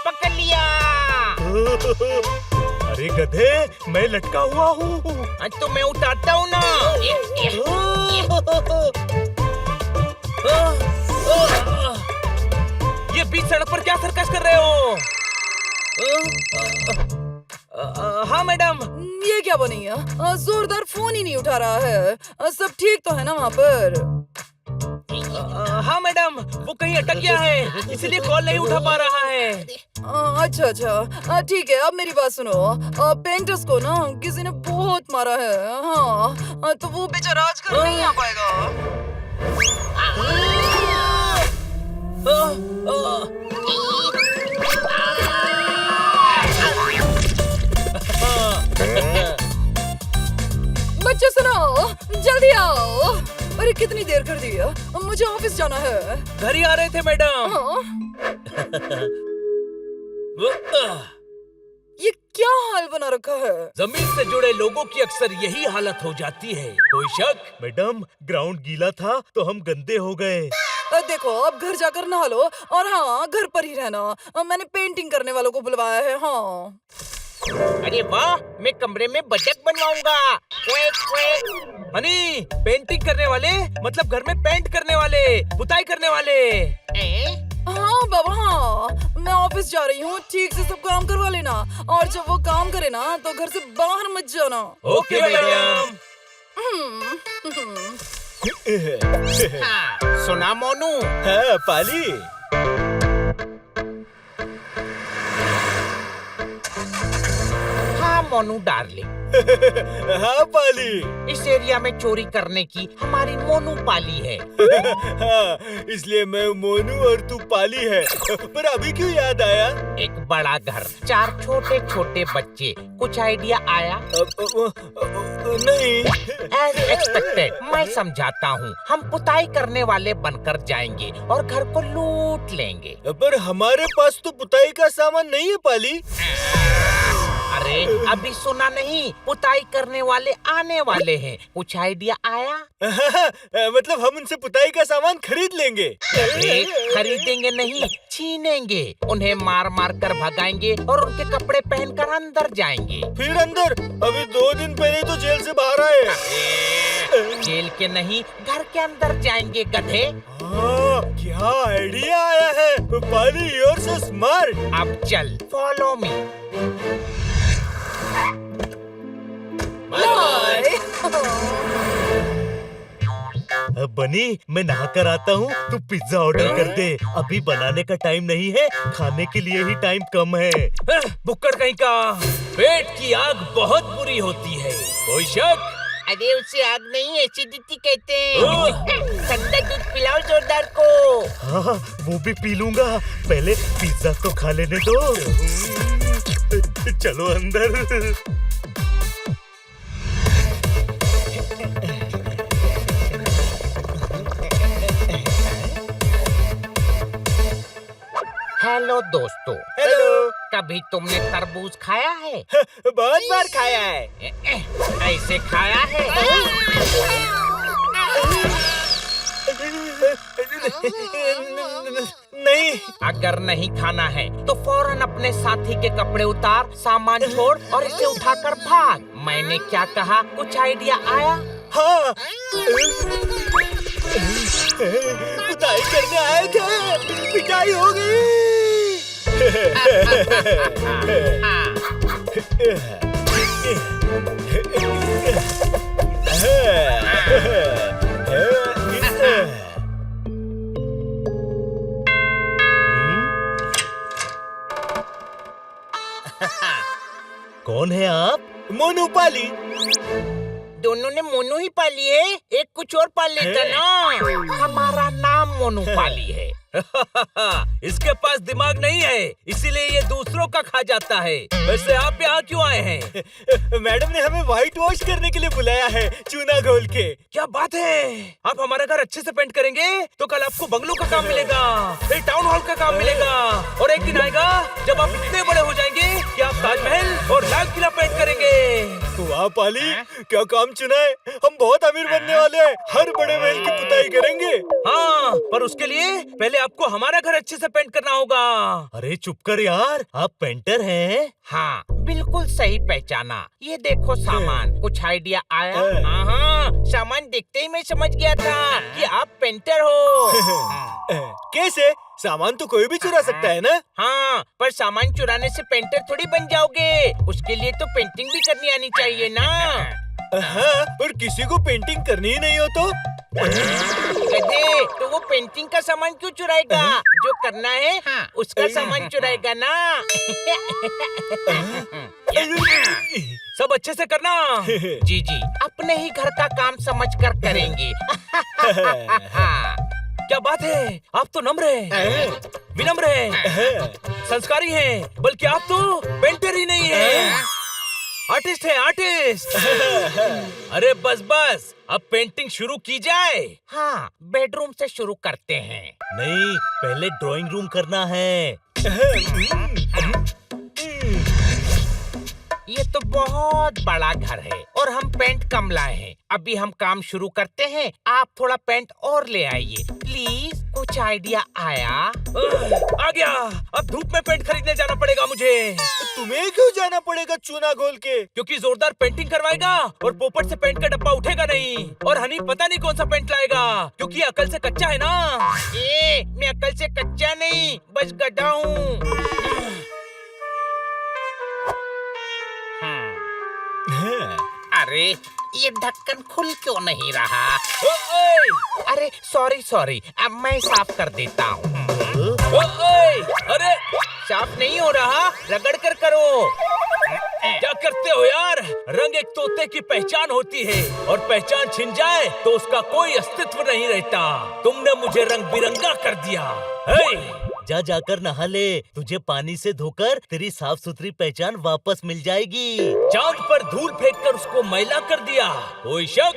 पकड़ लिया। अरे गधे, मैं लटका हुआ हूँ। तो मैं उठाता हूँ ना। ये बीच सड़क पर क्या सर्कस कर रहे हो? हाँ मैडम। ये क्या बनी है? जोरदार फोन ही नहीं उठा रहा है। सब ठीक तो है ना वहाँ पर? हाँ मैडम, वो कहीं अटक गया है, इसलिए कॉल नहीं उठा पा रहा है। अच्छा अच्छा, ठीक है। अब मेरी बात सुनो। पेंटर्स को ना किसी ने बहुत मारा है। हाँ, तो वो बेचारा आजकल नहीं आ पाएगा। बच्चे सुनो, जल्दी आओ। अरे कितनी देर कर दी है, मुझे ऑफिस जाना है। घर ही आ रहे थे मैडम। ये क्या हाल बना रखा है? जमीन से जुड़े लोगों की अक्सर यही हालत हो जाती है। कोई शक? मैडम, ग्राउंड गीला था तो हम गंदे हो गए। देखो, अब घर जाकर नहा लो और हाँ, घर पर ही रहना। मैंने पेंटिंग करने वालों को बुलवाया है। हाँ। अरे वाह, मैं कमरे में बजट बनवाऊंगा। हनी, पेंटिंग करने वाले मतलब घर में पेंट करने वाले, पुताई करने वाले। हाँ बाबा, हाँ। मैं ऑफिस जा रही हूँ, ठीक से सब काम करवा लेना। और जब वो काम करे ना तो घर से बाहर मत जाना। Okay madam. सुना मोनू? हाँ पाली। हाँ मोनू डार्लिंग। हाँ पाली। इस एरिया में चोरी करने की हमारी मोनू पाली है। हाँ, इसलिए मैं मोनू और तू पाली है। पर अभी क्यों याद आया? एक बड़ा घर, 4 छोटे छोटे बच्चे, कुछ आइडिया आया? नहीं। एज एक्सपेक्टेड, मैं समझाता हूँ। हम पुताई करने वाले बनकर जाएंगे और घर को लूट लेंगे। पर हमारे पास तो पुताई का सामान नहीं है पाली। अरे अभी सुना नहीं, पुताई करने वाले आने वाले हैं। कुछ आइडिया आया? मतलब हम उनसे पुताई का सामान खरीद लेंगे। अरे खरीदेंगे नहीं, छीनेंगे। उन्हें मार मार कर भगाएंगे और उनके कपड़े पहनकर अंदर जाएंगे। फिर अंदर? अभी 2 दिन पहले तो जेल से बाहर आए। जेल के नहीं, घर के अंदर जाएंगे गधे। क्या आइडिया आया है पाली, you're so smart। अब चल, फॉलो मी। अब बनी, मैं नहा कर आता हूँ, तू पिज्जा ऑर्डर कर दे। अभी बनाने का टाइम नहीं है, खाने के लिए ही टाइम कम है। बुक्कड़ कहीं का। पेट की आग बहुत बुरी होती है, कोई शक? अरे उसे आग नहीं, एसिडिटी कहते हैं। ठंडा दूध पिलाओ जोरदार को। हाँ, वो भी पी लूंगा। पहले पिज्जा तो खा लेने दो। चलो अंदर। हेलो दोस्तों। हेलो। कभी तुमने तरबूज खाया है? बहुत बार खाया है। ऐसे खाया है? नहीं। अगर नहीं खाना है तो फौरन अपने साथी के कपड़े उतार, सामान छोड़ और इसे उठाकर भाग। मैंने क्या कहा? कुछ आइडिया आया? हाँ, पिटाई करने आए थे, पिटाई हो गई। कौन है आप? मोनू पाली। दोनों ने मोनू ही पाली है, एक कुछ और पाल लेता ना। हमारा नाम मोनू पाली है। इसके पास दिमाग नहीं है, इसीलिए ये दूसरों का खा जाता है। वैसे आप यहाँ क्यों आए हैं? मैडम ने हमें व्हाइट वॉश करने के लिए बुलाया है, चूना घोल के। क्या बात है! आप हमारा घर अच्छे से पेंट करेंगे तो कल आपको बंगलों का काम मिलेगा, फिर टाउन हॉल का काम मिलेगा, और एक दिन आएगा जब आप इतने बड़े हो जाएंगे कि आप ताजमहल और लाल किला पेंट करेंगे। वाह पाली, क्या काम चुना है। हम बहुत अमीर बनने वाले हैं, हर बड़े महल की पुताई करेंगे। हाँ, पर उसके लिए पहले आपको हमारा घर अच्छे से पेंट करना होगा। अरे चुप कर यार, आप पेंटर हैं? हाँ, बिल्कुल सही पहचाना। ये देखो सामान, कुछ आइडिया आया? हाँ, सामान देखते ही मैं समझ गया था कि आप पेंटर हो। कैसे? सामान तो कोई भी चुरा सकता है ना? हाँ, पर सामान चुराने से पेंटर थोड़ी बन जाओगे। उसके लिए तो पेंटिंग भी करनी आनी चाहिए ना। हाँ, पर किसी को पेंटिंग करनी ही नहीं हो तो? गधे, तो वो पेंटिंग का सामान क्यों चुराएगा? जो करना है उसका सामान चुराएगा ना। सब अच्छे से करना। जी जी, अपने ही घर का काम समझ कर करेंगे। क्या बात है, आप तो नम्र हैं, विनम्र हैं, संस्कारी हैं, बल्कि आप तो पेंटर ही नहीं हैं, आर्टिस्ट है, आर्टिस्ट। अरे बस बस, अब पेंटिंग शुरू की जाए। हाँ, बेडरूम से शुरू करते हैं। नहीं, पहले ड्राइंग रूम करना है। ये तो बहुत बड़ा घर है और हम पेंट कम लाए हैं। अभी हम काम शुरू करते हैं, आप थोड़ा पेंट और ले आइए प्लीज। कुछ आइडिया आया? आ गया। अब धूप में पेंट खरीदने जाना पड़ेगा मुझे। तुम्हें क्यों जाना पड़ेगा चूना घोल के? क्योंकि जोरदार पेंटिंग करवाएगा और पोपट से पेंट का डब्बा उठेगा नहीं। और हनी पता नहीं कौन सा पेंट लाएगा, क्योंकि अकल से कच्चा है ना। मैं अकल से कच्चा नहीं, बस गधा हूँ। अरे ये ढक्कन खुल क्यों नहीं रहा? अरे सॉरी, अब मैं साफ कर देता हूँ। अरे साफ नहीं हो रहा, रगड़ कर करो। क्या करते हो यार? रंग एक तोते की पहचान होती है और पहचान छिन जाए तो उसका कोई अस्तित्व नहीं रहता। तुमने मुझे रंग बिरंगा कर दिया। जा जाकर नहा ले, तुझे पानी से धोकर तेरी साफ सुथरी पहचान वापस मिल जाएगी। चांद पर धूल फेंककर उसको मैला कर दिया, कोई शक?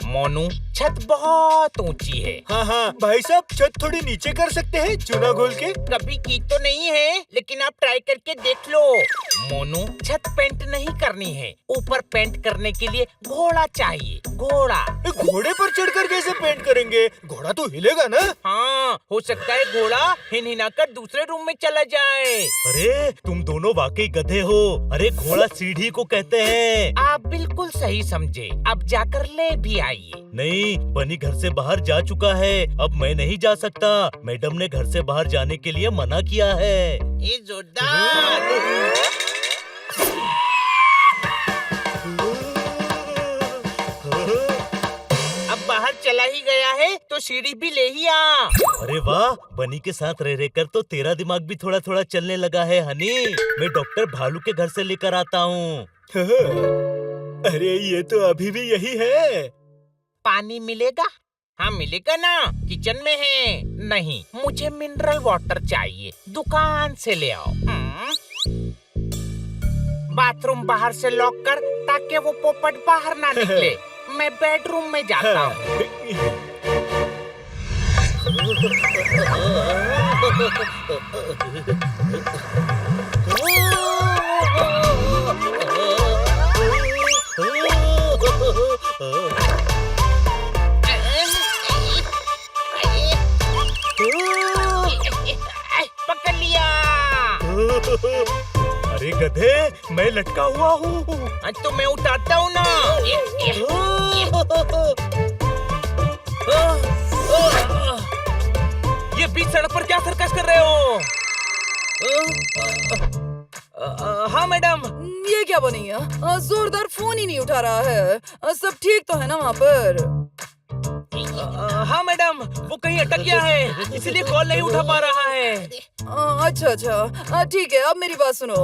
मोनू, छत बहुत ऊंची है। हाँ, भाई साहब छत थोड़ी नीचे कर सकते हैं चूना घोल के? कभी की तो नहीं है, लेकिन आप ट्राई करके देख लो। मोनू, छत पेंट नहीं करनी है, ऊपर पेंट करने के लिए घोड़ा चाहिए। घोड़ा। घोड़े पर चढ़कर कैसे पेंट करेंगे? घोड़ा तो हिलेगा ना? हाँ, हो सकता है घोड़ा हिनहिनाकर दूसरे रूम में चला जाए। अरे तुम दोनों वाकई गधे हो। अरे घोड़ा सीढ़ी को कहते हैं। आप बिल्कुल सही समझे। अब जाकर ले भी आइए। नहीं, बनी घर से बाहर जा चुका है, अब मैं नहीं जा सकता। मैडम ने घर से बाहर जाने के लिए मना किया है। ये जोरदार। अब बाहर चला ही गया है तो सीढ़ी भी ले ही आ। अरे वाह, बनी के साथ रह कर तो तेरा दिमाग भी थोड़ा थोड़ा चलने लगा है हनी। मैं डॉक्टर भालू के घर से लेकर आता हूँ। अरे ये तो अभी भी यही है। पानी मिलेगा? हाँ मिलेगा ना, किचन में है। नहीं, मुझे मिनरल वाटर चाहिए, दुकान से ले आओ। बाथरूम बाहर से लॉक कर ताकि वो पोपट बाहर ना निकले। मैं बेडरूम में जाता हूँ। पकड़ लिया। अरे गधे, मैं लटका हुआ हूँ। तो मैं उठाता हूँ ना। ये बीच सड़क पर क्या सर्कस कर रहे हो? हाँ मैडम। ये क्या बनी है? जोरदार फोन ही नहीं उठा रहा है। सब ठीक तो है ना वहाँ पर? हाँ मैडम, वो कहीं अटक गया है, इसलिए कॉल नहीं उठा पा रहा है। अच्छा, ठीक है। अब मेरी बात सुनो।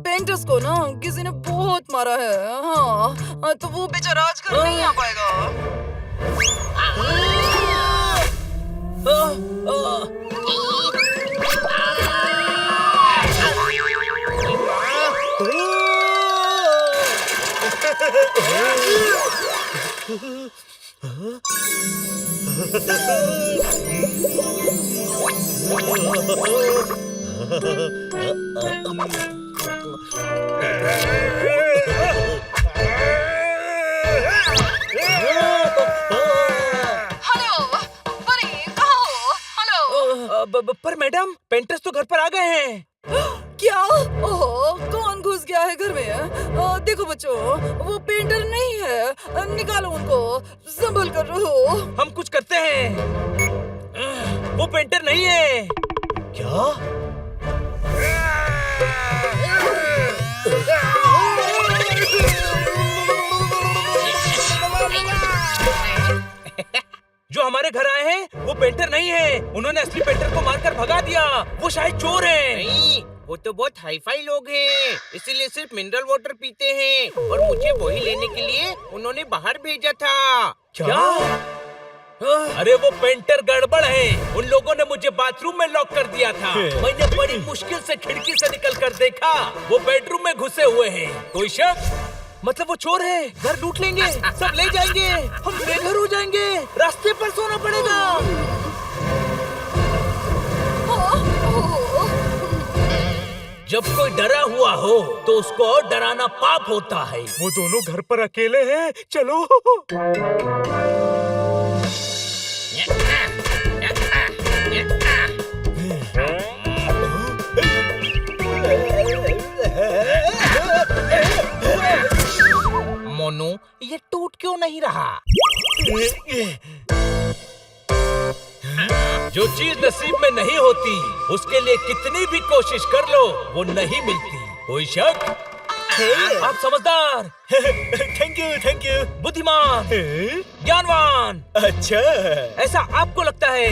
पेंटर्स को ना किसी ने बहुत मारा है। हाँ, तो वो बेचारा आजकल नहीं आ पाएगा। हेलो बनी, कहाँ हो? हेलो पर मैडम पेंटर्स तो घर पर आ गए हैं। क्या? ओहो, कौन घुस गया है घर में? देखो बच्चों, वो पेंटर नहीं है, निकालो उनको, संभल कर रहो। हम कुछ करते हैं। वो पेंटर नहीं है। क्या? जो हमारे घर आए हैं वो पेंटर नहीं है। उन्होंने असली पेंटर को मारकर भगा दिया। वो शायद चोर है। नहीं, वो तो बहुत हाईफाई लोग हैं, इसीलिए सिर्फ मिनरल वाटर पीते हैं और मुझे वही लेने के लिए उन्होंने बाहर भेजा था। क्या? अरे वो पेंटर गड़बड़ है। उन लोगों ने मुझे बाथरूम में लॉक कर दिया था। मैंने बड़ी मुश्किल से खिड़की से निकल कर देखा, वो बेडरूम में घुसे हुए हैं। कोई शक? मतलब वो चोर है। घर लूट लेंगे, सब ले जाएंगे, हम बेघर हो जाएंगे, रास्ते पर सोना पड़ेगा। जब कोई डरा हुआ हो तो उसको और डराना पाप होता है। वो दोनों घर पर अकेले हैं। चलो। मोनू, ये टूट क्यों नहीं रहा? जो चीज नसीब में नहीं होती उसके लिए कितनी भी कोशिश कर लो वो नहीं मिलती। कोई शक? आप समझदार, थैंक यू। बुद्धिमान, ज्ञानवान। अच्छा। ऐसा आपको लगता है,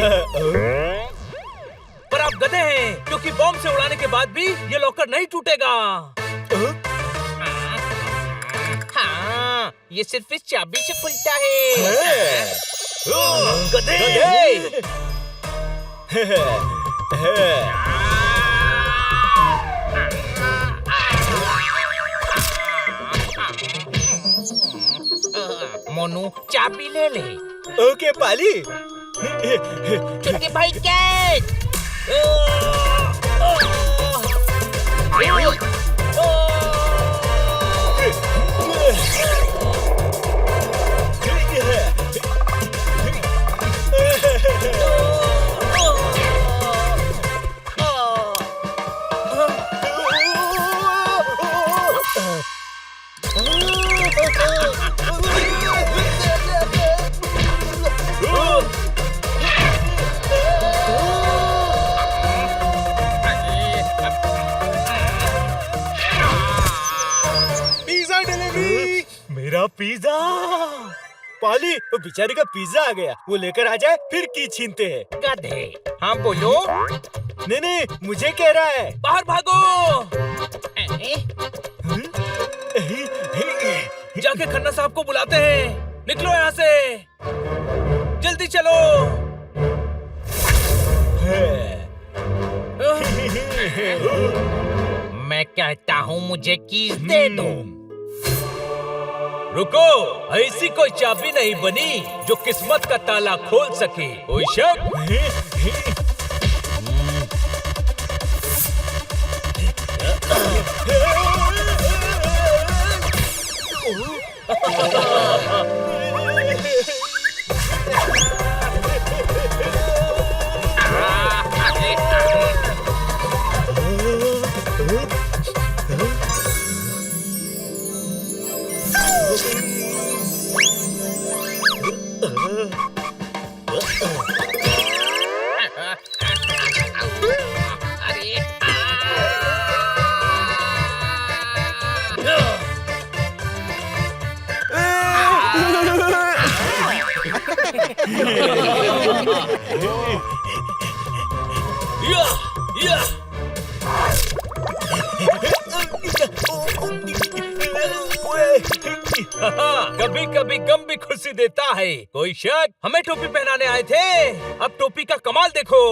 पर आप गधे हैं, क्योंकि बॉम्ब से उड़ाने के बाद भी ये लॉकर नहीं टूटेगा। हाँ, ये सिर्फ इस चाबी से खुलता है। गधे! मोनू, चाबी ले ले। ओके पाली। छोटे भाई कैच। Pizza delivery. मेरा पिज्जा। पाली, वो बेचारे का पिज्जा आ गया, वो लेकर आ जाए फिर की छीनते हैं। गधे। हाँ बोलो। नहीं, मुझे कह रहा है। बाहर भागो! जाके खन्ना साहब को बुलाते हैं। निकलो यहाँ से, जल्दी चलो। मैं कहता हूँ मुझे कीज दे दो। रुको, ऐसी कोई चाबी नहीं बनी जो किस्मत का ताला खोल सके। कोई शक? या! कभी कभी गम भी खुशी देता है। कोई शक? हमें टोपी पहनाने आए थे, अब टोपी का कमाल देखो।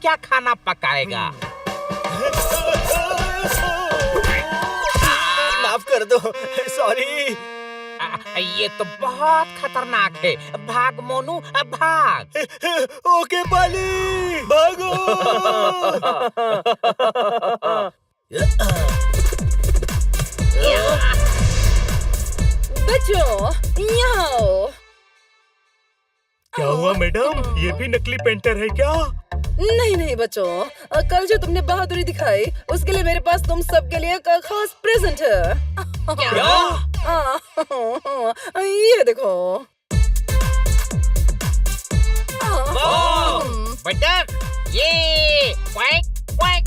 क्या खाना पकाएगा? माफ कर दो, सॉरी। ये तो बहुत खतरनाक है। भाग मोनू, भाग। ओके पाली, भागो। बच्चों यहाँ आओ। क्या हुआ मैडम, ये भी नकली पेंटर है क्या? नहीं नहीं बच्चों, कल जो तुमने बहादुरी दिखाई उसके लिए मेरे पास तुम सबके लिए एक खास प्रेजेंट है। ये देखो। बटक, ये क्वैक क्वैक।